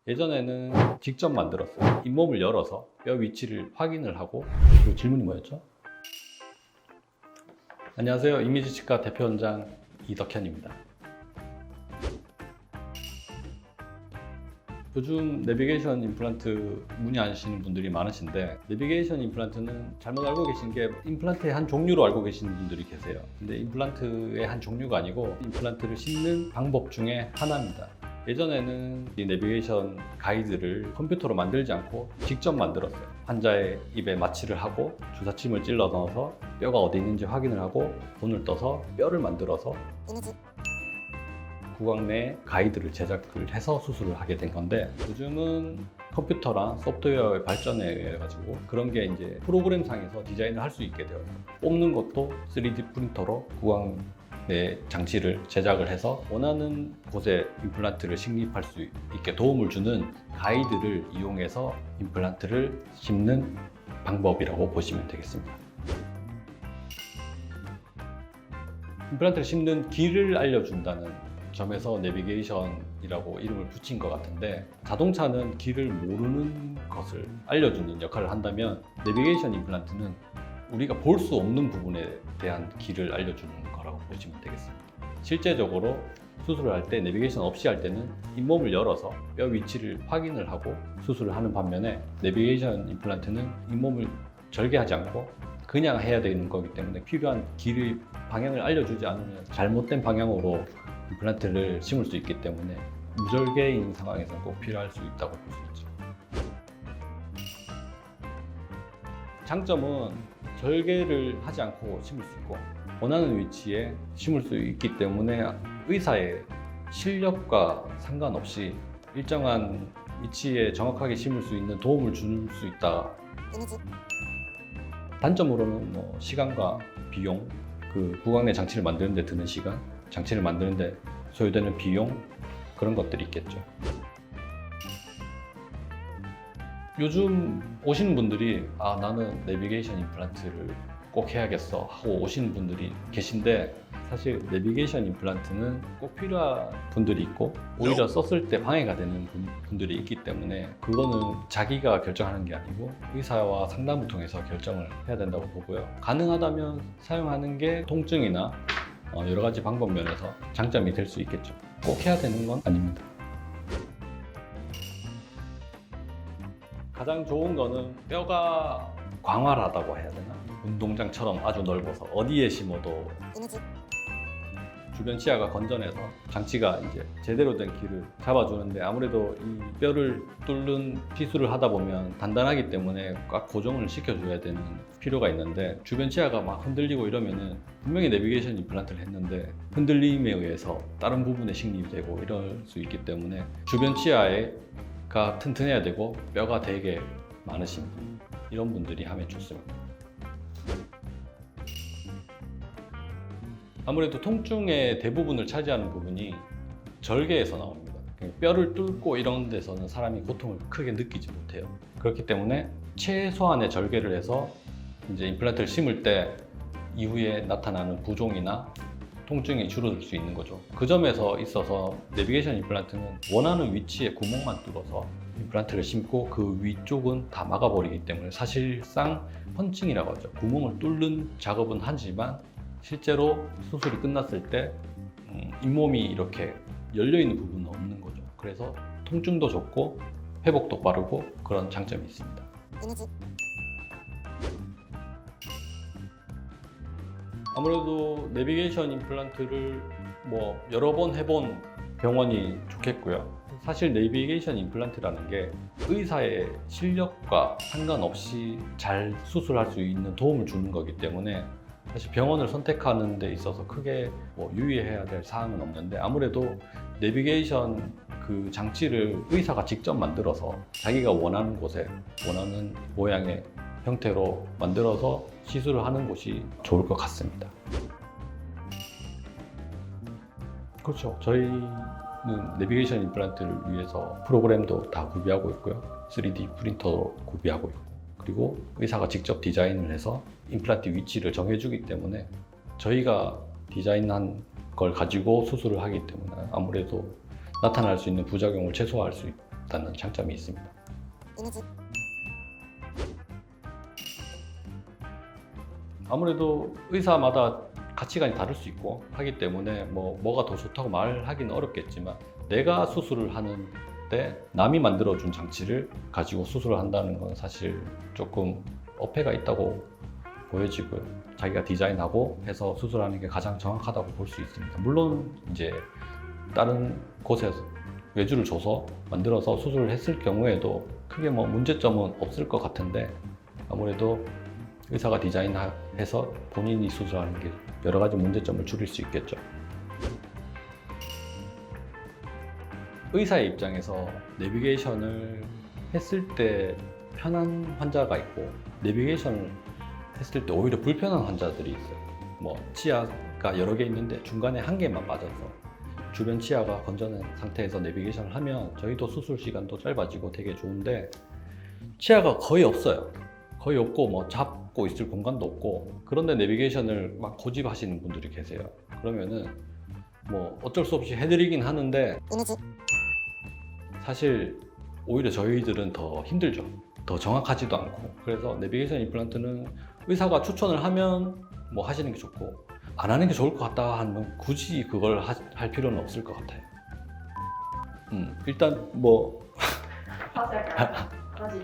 예전에는 직접 만들었어요. 잇몸을 열어서 뼈 위치를 확인을 하고. 그리고 질문이 뭐였죠? 안녕하세요. 이미지치과 대표원장 이덕현입니다. 요즘 내비게이션 임플란트 문의하시는 분들이 많으신데, 내비게이션 임플란트는 잘못 알고 계신 게 임플란트의 한 종류로 알고 계시는 분들이 계세요. 근데 임플란트의 한 종류가 아니고 임플란트를 심는 방법 중에 하나입니다. 예전에는 이 내비게이션 가이드를 컴퓨터로 만들지 않고 직접 만들었어요. 환자의 입에 마취를 하고 주사침을 찔러 넣어서 뼈가 어디 있는지 확인을 하고 본을 떠서 뼈를 만들어서 구강 내에 가이드를 제작을 해서 수술을 하게 된 건데, 요즘은 컴퓨터랑 소프트웨어의 발전에 의해 가지고 그런 게 이제 프로그램 상에서 디자인을 할 수 있게 되어요. 뽑는 것도 3D 프린터로 구강 내 장치를 제작을 해서 원하는 곳에 임플란트를 식립할 수 있게 도움을 주는 가이드를 이용해서 임플란트를 심는 방법이라고 보시면 되겠습니다. 임플란트를 심는 길을 알려준다는 점에서 내비게이션이라고 이름을 붙인 것 같은데, 자동차는 길을 모르는 것을 알려주는 역할을 한다면 내비게이션 임플란트는 우리가 볼 수 없는 부분에 대한 길을 알려주는 거라고 보시면 되겠습니다. 실제적으로 수술을 할 때 내비게이션 없이 할 때는 잇몸을 열어서 뼈 위치를 확인을 하고 수술을 하는 반면에, 내비게이션 임플란트는 잇몸을 절개하지 않고 그냥 해야 되는 거기 때문에 필요한 길의 방향을 알려주지 않으면 잘못된 방향으로 임플란트를 심을 수 있기 때문에 무절개인 상황에서는 꼭 필요할 수 있다고 볼 수 있죠. 장점은 절개를 하지 않고 심을 수 있고 원하는 위치에 심을 수 있기 때문에 의사의 실력과 상관없이 일정한 위치에 정확하게 심을 수 있는 도움을 줄 수 있다. 단점으로는 시간과 비용, 그 구강 내 장치를 만드는 데 드는 시간, 장치를 만드는 데 소요되는 비용, 그런 것들이 있겠죠. 요즘 오시는 분들이 나는 내비게이션 임플란트를 꼭 해야겠어 하고 오시는 분들이 계신데, 사실 내비게이션 임플란트는 꼭 필요한 분들이 있고 오히려 썼을 때 방해가 되는 분들이 있기 때문에 그거는 자기가 결정하는 게 아니고 의사와 상담을 통해서 결정을 해야 된다고 보고요. 가능하다면 사용하는 게 통증이나 여러 가지 방법 면에서 장점이 될 수 있겠죠. 꼭 해야 되는 건 아닙니다. 가장 좋은 거는 뼈가 광활하다고 해야 되나? 운동장처럼 아주 넓어서 어디에 심어도 주변 치아가 건전해서 장치가 이제 제대로 된 길을 잡아주는데, 아무래도 이 뼈를 뚫는 시술을 하다 보면 단단하기 때문에 꽉 고정을 시켜줘야 되는 필요가 있는데, 주변 치아가 막 흔들리고 이러면은 분명히 내비게이션 임플란트를 했는데 흔들림에 의해서 다른 부분에 식립이 되고 이럴 수 있기 때문에 주변 치아가 튼튼해야 되고 뼈가 되게 많으신 분, 이런 분들이 하면 좋습니다. 아무래도 통증의 대부분을 차지하는 부분이 절개에서 나옵니다. 뼈를 뚫고 이런 데서는 사람이 고통을 크게 느끼지 못해요. 그렇기 때문에 최소한의 절개를 해서 이제 임플란트를 심을 때 이후에 나타나는 부종이나 통증이 줄어들 수 있는 거죠. 그 점에서 있어서 내비게이션 임플란트는 원하는 위치에 구멍만 뚫어서 임플란트를 심고 그 위쪽은 다 막아버리기 때문에 사실상 펀칭이라고 하죠. 구멍을 뚫는 작업은 하지만 실제로 수술이 끝났을 때 잇몸이 이렇게 열려있는 부분은 없는 거죠. 그래서 통증도 적고 회복도 빠르고 그런 장점이 있습니다. 아무래도 내비게이션 임플란트를 여러 번 해본 병원이 좋겠고요. 사실 내비게이션 임플란트라는 게 의사의 실력과 상관없이 잘 수술할 수 있는 도움을 주는 거기 때문에 사실 병원을 선택하는 데 있어서 크게 유의해야 될 사항은 없는데, 아무래도 내비게이션 그 장치를 의사가 직접 만들어서 자기가 원하는 곳에 원하는 모양의 형태로 만들어서 시술을 하는 곳이 좋을 것 같습니다. 그렇죠. 저희는 내비게이션 임플란트를 위해서 프로그램도 다 구비하고 있고요. 3D 프린터로 구비하고 있고, 그리고 의사가 직접 디자인을 해서 임플란트 위치를 정해주기 때문에 저희가 디자인한 걸 가지고 수술을 하기 때문에 아무래도 나타날 수 있는 부작용을 최소화할 수 있다는 장점이 있습니다. 아무래도 의사마다 가치관이 다를 수 있고 하기 때문에 뭐가 더 좋다고 말하기는 어렵겠지만, 내가 수술을 하는데 남이 만들어준 장치를 가지고 수술을 한다는 건 사실 조금 어폐가 있다고 보여지고요. 자기가 디자인하고 해서 수술하는 게 가장 정확하다고 볼 수 있습니다. 물론 이제 다른 곳에서 외주를 줘서 만들어서 수술을 했을 경우에도 크게 문제점은 없을 것 같은데, 아무래도 의사가 디자인해서 본인이 수술하는 게 여러 가지 문제점을 줄일 수 있겠죠. 의사의 입장에서 내비게이션을 했을 때 편한 환자가 있고, 내비게이션을 했을 때 오히려 불편한 환자들이 있어요. 치아가 여러 개 있는데 중간에 한 개만 빠져서 주변 치아가 건전한 상태에서 내비게이션을 하면 저희도 수술 시간도 짧아지고 되게 좋은데, 치아가 거의 없어요. 거의 없고 잡고 있을 공간도 없고, 그런데 내비게이션을 막 고집하시는 분들이 계세요. 그러면은 어쩔 수 없이 해드리긴 하는데 사실 오히려 저희들은 더 힘들죠. 더 정확하지도 않고. 그래서 내비게이션 임플란트는 의사가 추천을 하면 하시는 게 좋고, 안 하는 게 좋을 것 같다 하면 굳이 그걸 할 필요는 없을 것 같아요. 일단 다시 할까요? 다시.